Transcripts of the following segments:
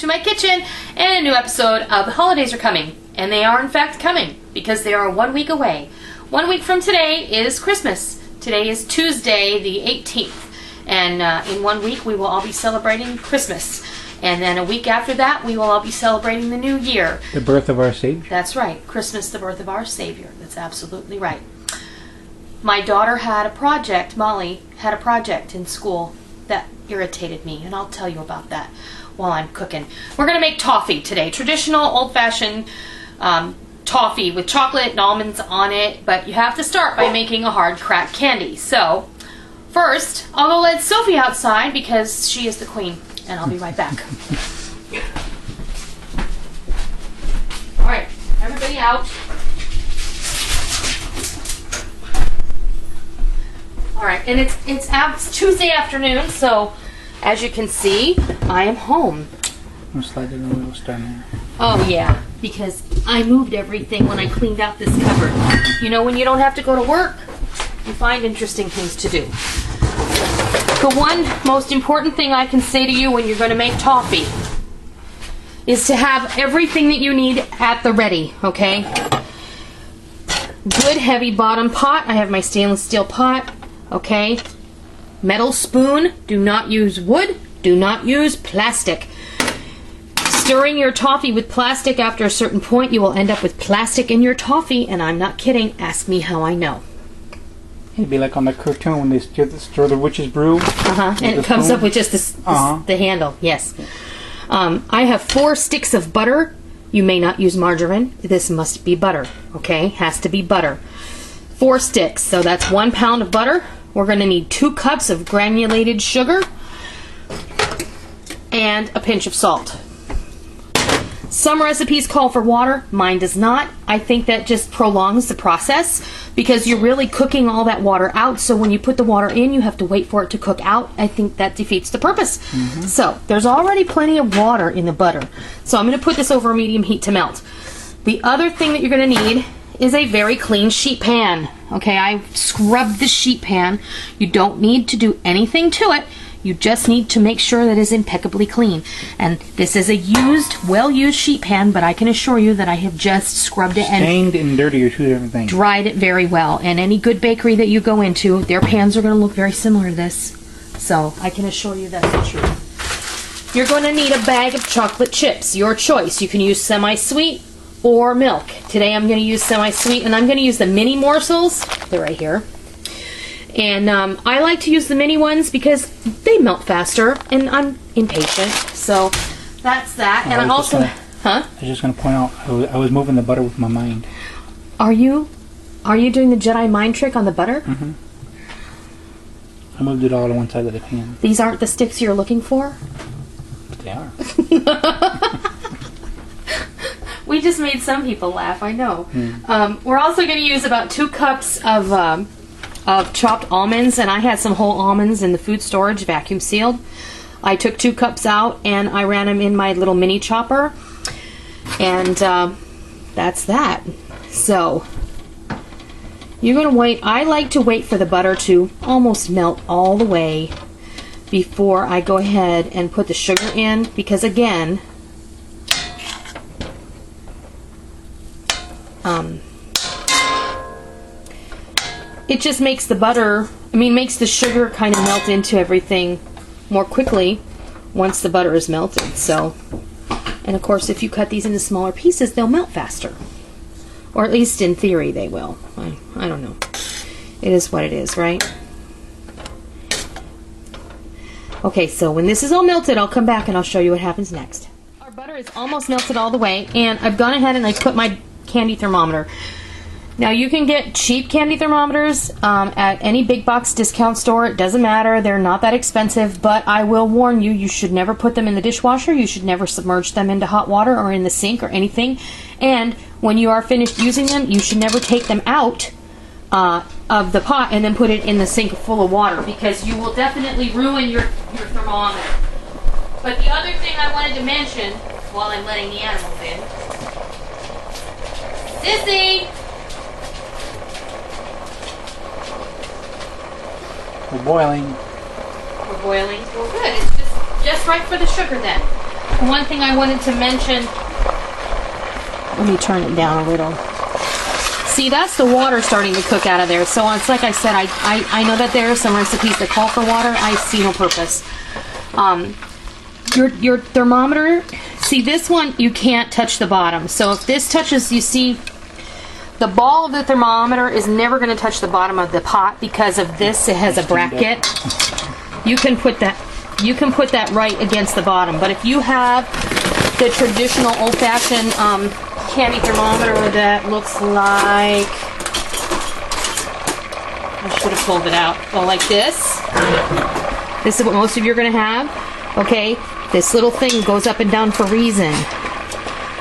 to my kitchen and a new episode of The Holidays Are Coming. And they are in fact coming because they are 1 week away. 1 week from today is Christmas. Today is Tuesday the 18th. And in 1 week we will all be celebrating Christmas. And then a week after that we will all be celebrating the New Year. The birth of our Savior. That's right. Christmas, the birth of our Savior. That's absolutely right. My daughter had a project, Molly had a project in school that irritated me, and I'll tell you about that while I'm cooking. We're going to make toffee today. Traditional, old-fashioned toffee with chocolate and almonds on it, but you have to start by making a hard crack candy. So, first, I'll go let Sophie outside because she is the queen, and I'll be right back. All right, everybody out. All right, and it's Tuesday afternoon, so as you can see, I am home. I'm sliding the wheels down there. Oh yeah, because I moved everything when I cleaned out this cupboard. You know, when you don't have to go to work, you find interesting things to do. The one most important thing I can say to you when you're going to make toffee is to have everything that you need at the ready, okay? Good heavy bottom pot. I have my stainless steel pot. Okay, metal spoon, do not use wood, do not use plastic. Stirring your toffee with plastic after a certain point, you will end up with plastic in your toffee, and I'm not kidding, ask me how I know. It'd be like on the cartoon when they stir the witch's brew. And it comes up with just the handle, yes. I have 4 sticks of butter. You may not use margarine, this must be butter, okay, has to be butter. 4 sticks, so that's 1 pound of butter. We're going to need 2 cups of granulated sugar and a pinch of salt. Some recipes call for water, mine does not. I think that just prolongs the process because you're really cooking all that water out, so when you put the water in, you have to wait for it to cook out. I think that defeats the purpose. So there's already plenty of water in the butter. So I'm going to put this over medium heat to melt. The other thing that you're going to need is a very clean sheet pan. Okay, I scrubbed the sheet pan. You don't need to do anything to it. You just need to make sure that it is impeccably clean. And this is a well-used sheet pan, but I can assure you that I have just scrubbed it Stained and dirty are 2 different things. Dried it very well. And any good bakery that you go into, their pans are going to look very similar to this. So I can assure you that's the truth. You're going to need a bag of chocolate chips, your choice. You can use semi-sweet or milk. Today I'm going to use semi-sweet, and I'm going to use the mini morsels. They're right here. And I like to use the mini ones because they melt faster, and I'm impatient. So that's that. And I also... I was just going to point out, I was moving the butter with my mind. Are you? Are you doing the Jedi mind trick on the butter? I moved it all to one side of the pan. These aren't the sticks you're looking for? But they are. We just made some people laugh, I know. We're also going to use about 2 cups of chopped almonds, and I had some whole almonds in the food storage, vacuum sealed. I took 2 cups out and I ran them in my little mini chopper, and that's that. So you're going to wait. I like to wait for the butter to almost melt all the way before I go ahead and put the sugar in, because again, it just makes the butter, makes the sugar kind of melt into everything more quickly once the butter is melted. So, and of course, if you cut these into smaller pieces, they'll melt faster. Or at least in theory they will. I don't know. It is what it is, right? Okay, so when this is all melted, I'll come back and I'll show you what happens next. Our butter is almost melted all the way, and I've gone ahead and I put my candy thermometer. Now you can get cheap candy thermometers at any big box discount store. It doesn't matter, they're not that expensive, but I will warn you, you should never put them in the dishwasher. You should never submerge them into hot water or in the sink or anything. And when you are finished using them, you should never take them out of the pot and then put it in the sink full of water, because you will definitely ruin your thermometer. But the other thing I wanted to mention while I'm letting the animals in. Sissy! We're boiling. We're boiling. Well, good. It's just right for the sugar then. one thing I wanted to mention, let me turn it down a little. See, that's the water starting to cook out of there. So it's like I said, I know that there are some recipes that call for water. I see no purpose. Your thermometer, see this one, you can't touch the bottom. So if this touches, you see, the ball of the thermometer is never going to touch the bottom of the pot because of this. It has a bracket. You can put that right against the bottom. But if you have the traditional old-fashioned candy thermometer that looks like, I should have pulled it out. Well, like this. This is what most of you are going to have. Okay, this little thing goes up and down for a reason.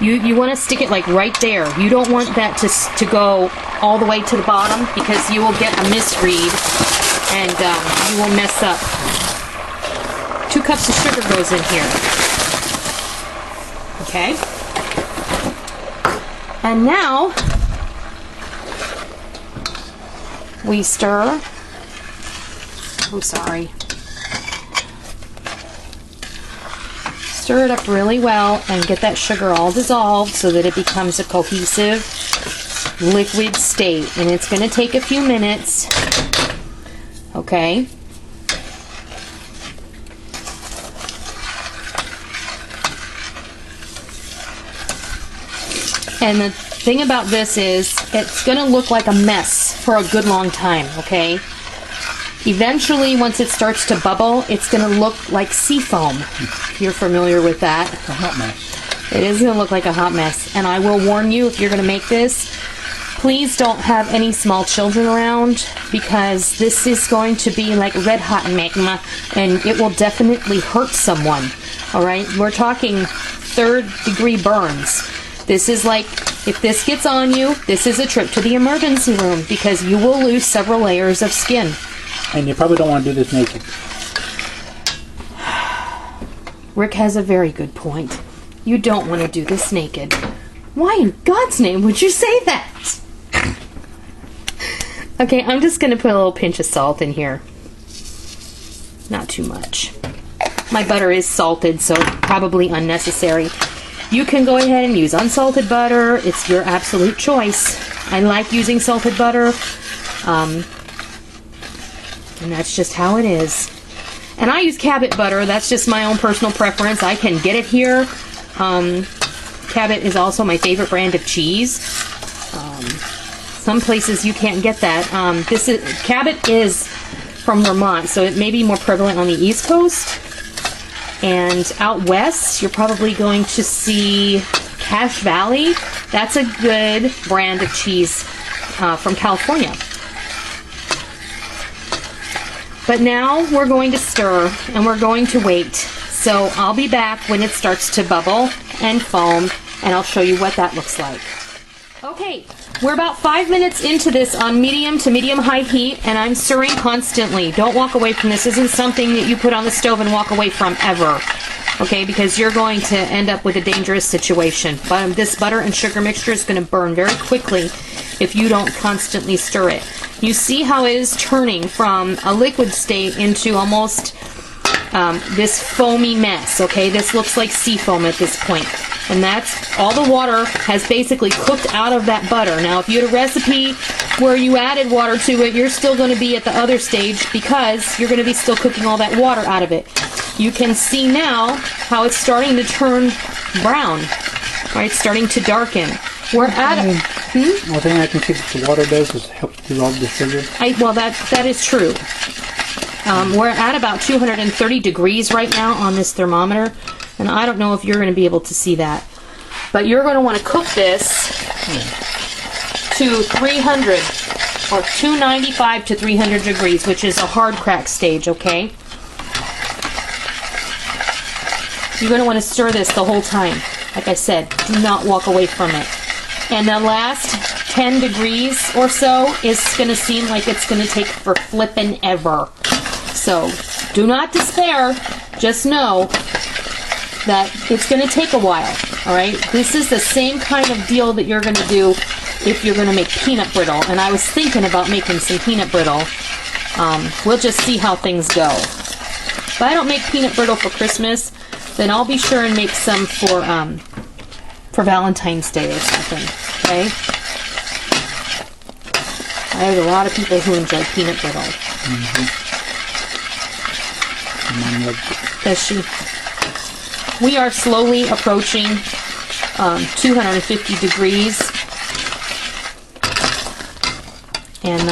You want to stick it like right there. You don't want that to go all the way to the bottom because you will get a misread and you will mess up. 2 cups of sugar goes in here. Okay. And now we stir. I'm sorry. Stir it up really well and get that sugar all dissolved so that it becomes a cohesive liquid state. And it's going to take a few minutes. Okay. And the thing about this is it's going to look like a mess for a good long time, okay? Eventually, once it starts to bubble, it's going to look like sea foam. If you're familiar with that. It's a hot mess. It is going to look like a hot mess. And I will warn you, if you're going to make this, please don't have any small children around because this is going to be like red hot magma and it will definitely hurt someone. All right? We're talking 3rd-degree burns. This is like, if this gets on you, this is a trip to the emergency room because you will lose several layers of skin. And you probably don't want to do this naked. Rick has a very good point. You don't want to do this naked. Why in God's name would you say that? Okay, I'm just going to put a little pinch of salt in here. Not too much. My butter is salted, so probably unnecessary. You can go ahead and use unsalted butter. It's your absolute choice. I like using salted butter. And that's just how it is. And I use Cabot butter. That's just my own personal preference. I can get it here. Cabot is also my favorite brand of cheese. Some places you can't get that. Cabot is from Vermont, so it may be more prevalent on the East Coast. And out west, you're probably going to see Cache Valley. That's a good brand of cheese from California. But now we're going to stir and we're going to wait. So I'll be back when it starts to bubble and foam and I'll show you what that looks like. Okay, we're about 5 minutes into this on medium to medium-high heat and I'm stirring constantly. Don't walk away from this. This isn't something that you put on the stove and walk away from ever. Okay, because you're going to end up with a dangerous situation. But this butter and sugar mixture is going to burn very quickly if you don't constantly stir it. You see how it is turning from a liquid state into almost this foamy mess, okay? This looks like sea foam at this point. And that's all the water has basically cooked out of that butter. Now, if you had a recipe where you added water to it, you're still going to be at the other stage because you're going to be still cooking all that water out of it. You can see now how it's starting to turn brown, right? It's starting to darken. We're at One thing I can see that the water does is help dissolve the sugar. Well, that is true. We're at about 230 degrees right now on this thermometer, and I don't know if you're going to be able to see that. But you're going to want to cook this to 300 or 295 to 300 degrees, which is a hard crack stage, okay? You're going to want to stir this the whole time. Like I said, do not walk away from it. And the last 10 degrees or so is going to seem like it's going to take for flippin' ever. So do not despair. Just know that it's going to take a while. All right. This is the same kind of deal that you're going to do if you're going to make peanut brittle. And I was thinking about making some peanut brittle. We'll just see how things go. But I don't make peanut brittle for Christmas. then I'll be sure and make some for Valentine's Day or something, okay? There's a lot of people who enjoy peanut brittle. Does she? We are slowly approaching 250 degrees. And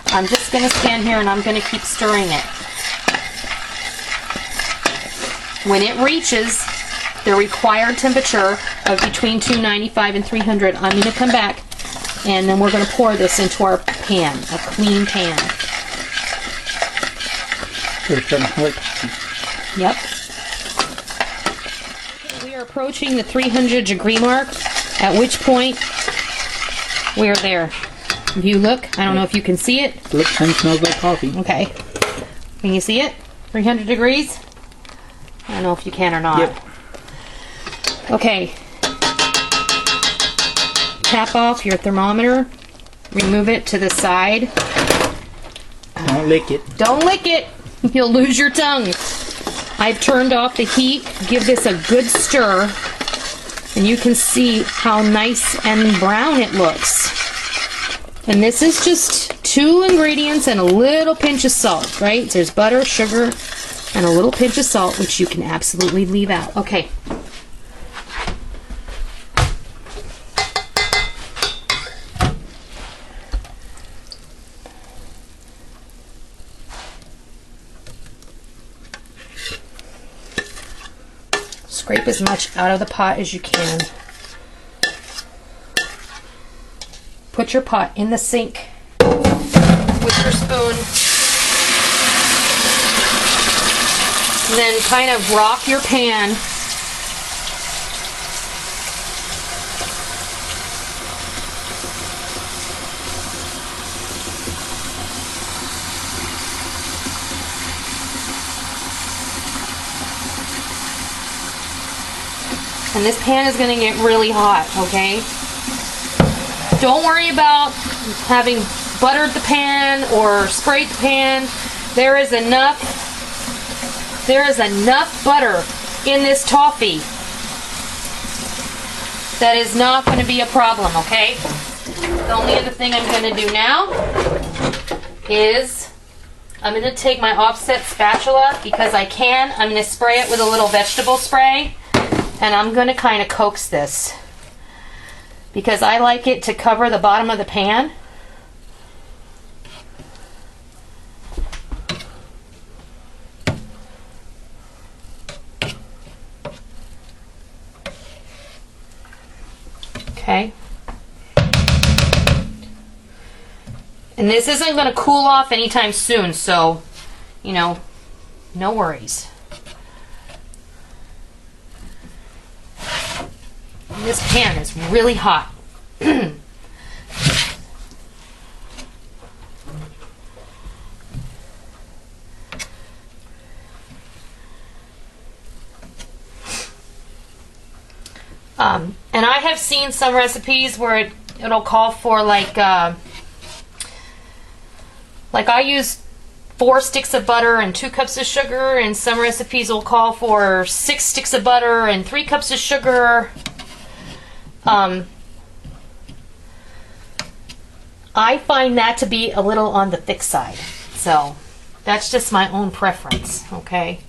I'm just going to stand here and I'm going to keep stirring it. When it reaches the required temperature of between 295 and 300, I'm going to come back and then we're going to pour this into our pan, a clean pan. Yep. We are approaching the 300 degree mark, at which point we are there. If you look, I don't know if you can see it. Looks and smells like coffee. Okay. Can you see it? 300 degrees? I don't know if you can or not. Yep. Okay. Tap off your thermometer. Remove it to the side. Don't lick it. Don't lick it. You'll lose your tongue. I've turned off the heat. Give this a good stir. And you can see how nice and brown it looks. And this is just 2 ingredients and a little pinch of salt, right? There's butter, sugar, and a little pinch of salt, which you can absolutely leave out. Okay. Scrape as much out of the pot as you can. Put your pot in the sink with your spoon. Then kind of rock your pan. And this pan is going to get really hot, okay? Don't worry about having buttered the pan or sprayed the pan. There is enough butter in this toffee that is not going to be a problem, okay? The only other thing I'm going to do now is I'm going to take my offset spatula because I can. I'm going to spray it with a little vegetable spray and I'm going to kind of coax this because I like it to cover the bottom of the pan. Okay. And this isn't going to cool off anytime soon, so, you know, no worries. And this pan is really hot. And I have seen some recipes where it'll call for like I use 4 sticks of butter and 2 cups of sugar, and some recipes will call for 6 sticks of butter and 3 cups of sugar. I find that to be a little on the thick side, so that's just my own preference, okay?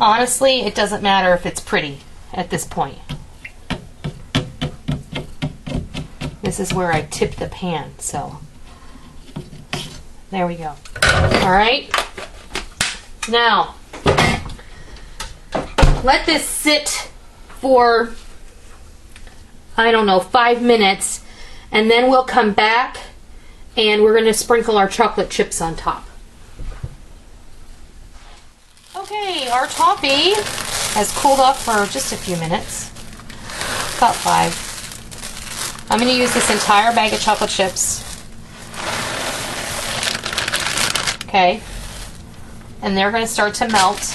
Honestly, it doesn't matter if it's pretty at this point. This is where I tip the pan, so there we go. All right. Now, let this sit for, I don't know, 5 minutes, and then we'll come back and we're going to sprinkle our chocolate chips on top. Okay, our toffee has cooled off for just a few minutes, about 5. I'm going to use this entire bag of chocolate chips. Okay, and they're going to start to melt,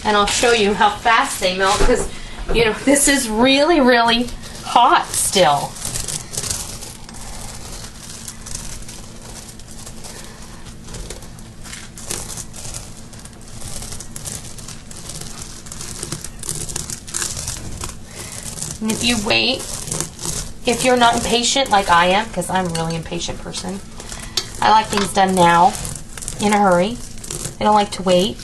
and I'll show you how fast they melt because, you know, this is really, really hot still. And if you wait, if you're not impatient like I am, because I'm a really impatient person, I like things done now, in a hurry. I don't like to wait.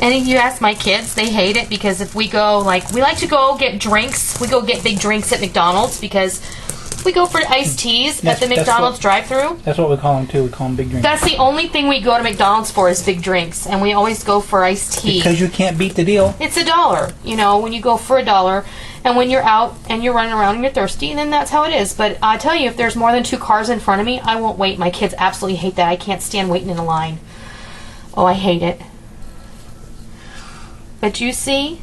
And if you ask my kids, they hate it because if we go, like, we like to go get drinks. We go get big drinks at McDonald's because we go for iced teas at the McDonald's drive-thru. That's what we call them too. We call them big drinks. That's the only thing we go to McDonald's for is big drinks, and we always go for iced tea. Because you can't beat the deal. It's $1, you know, when you go for $1, and when you're out and you're running around and you're thirsty, then that's how it is. But I tell you, if there's more than 2 cars in front of me, I won't wait. My kids absolutely hate that. I can't stand waiting in a line. Oh, I hate it. But you see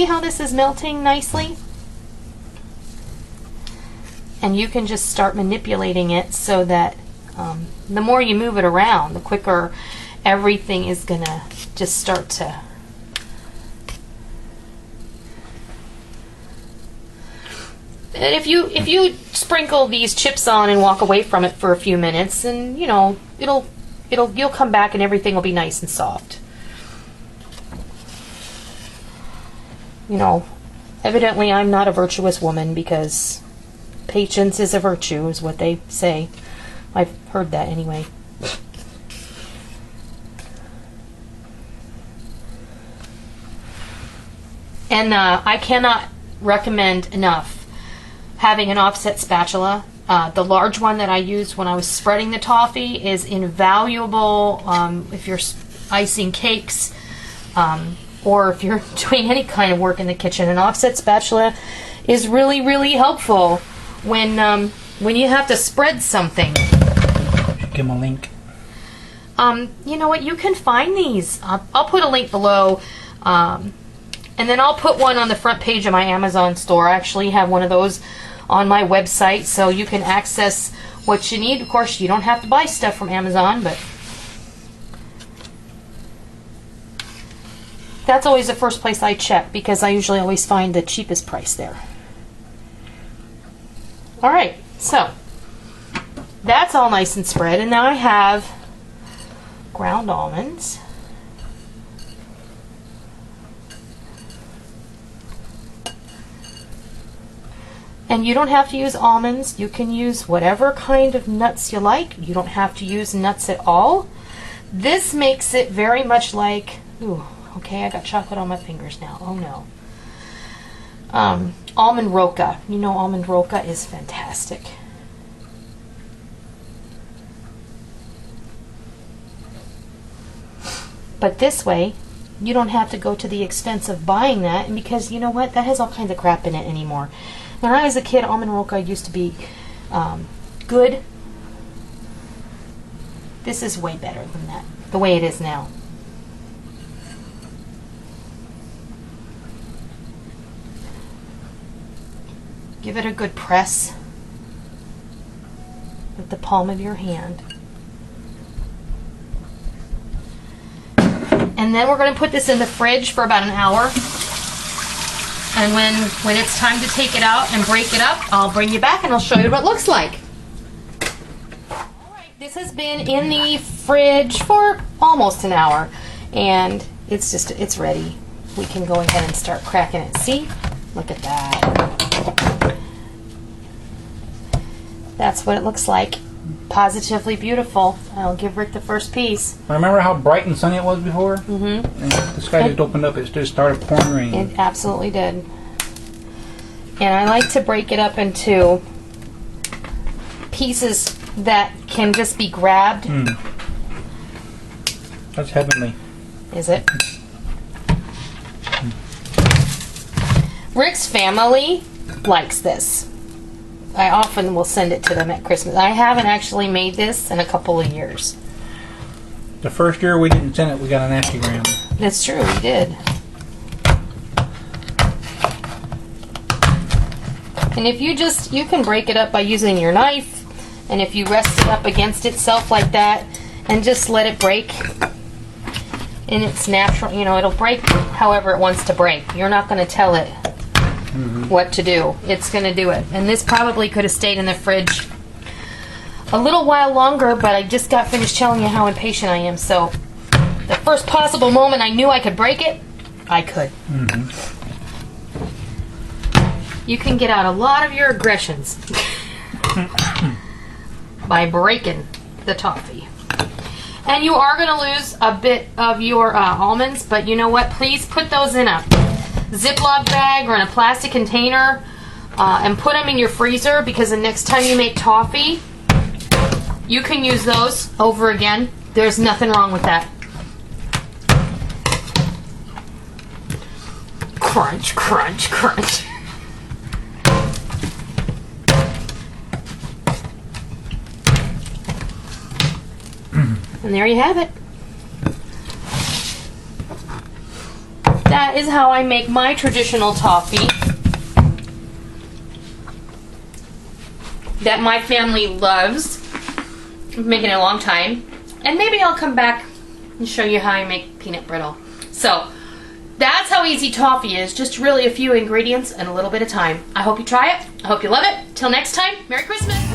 how this is melting nicely? And you can just start manipulating it so that the more you move it around, the quicker everything is gonna just start to. And if you sprinkle these chips on and walk away from it for a few minutes, and you know you'll come back and everything will be nice and soft. You know, evidently I'm not a virtuous woman because patience is a virtue, is what they say. I've heard that anyway. And I cannot recommend enough having an offset spatula. The large one that I used when I was spreading the toffee is invaluable if you're icing cakes or if you're doing any kind of work in the kitchen. An offset spatula is really, really helpful when you have to spread something. Give them a link. You know what? You can find these. I'll put a link below. And then I'll put one on the front page of my Amazon store. I actually have one of those on my website, so you can access what you need. Of course, you don't have to buy stuff from Amazon, but that's always the first place I check because I usually always find the cheapest price there. Alright, so that's all nice and spread, and now I have ground almonds. And you don't have to use almonds. You can use whatever kind of nuts you like. You don't have to use nuts at all. This makes it very much like, ooh, okay, I got chocolate on my fingers now. Oh no. Almond roca. You know almond roca is fantastic. But this way, you don't have to go to the expense of buying that, and because you know what? That has all kinds of crap in it anymore. When I was a kid, almond roca used to be good. This is way better than that, the way it is now. Give it a good press with the palm of your hand. And then we're going to put this in the fridge for about an hour. And when it's time to take it out and break it up, I'll bring you back and I'll show you what it looks like. Alright, this has been in the fridge for almost an hour. And it's ready. We can go ahead and start cracking it. See? Look at that. That's what it looks like. Positively beautiful. I'll give Rick the first piece. Remember how bright and sunny it was before? Mm-hmm. And the sky just opened up. It just started pouring rain. It absolutely did. And I like to break it up into pieces that can just be grabbed. Mm. That's heavenly. Is it? Rick's family likes this. I often will send it to them at Christmas. I haven't actually made this in a couple of years. The first year we didn't send it, we got an nasty gram. That's true, we did. And if you can break it up by using your knife, and if you rest it up against itself like that, and just let it break in its natural, it'll break however it wants to break. You're not going to tell it what to do. It's going to do it. And this probably could have stayed in the fridge a little while longer, but I just got finished telling you how impatient I am. So the first possible moment I knew I could break it, I could. you can get out a lot of your aggressions by breaking the toffee. And you are going to lose a bit of your almonds, but you know what? Please put those in a Ziploc bag or in a plastic container and put them in your freezer, because the next time you make toffee, you can use those over again. There's nothing wrong with that. Crunch, crunch, crunch. And there you have it. That is how I make my traditional toffee that my family loves. I've been making it a long time. And maybe I'll come back and show you how I make peanut brittle. So, that's how easy toffee is. Just really a few ingredients and a little bit of time. I hope you try it. I hope you love it. Till next time, Merry Christmas!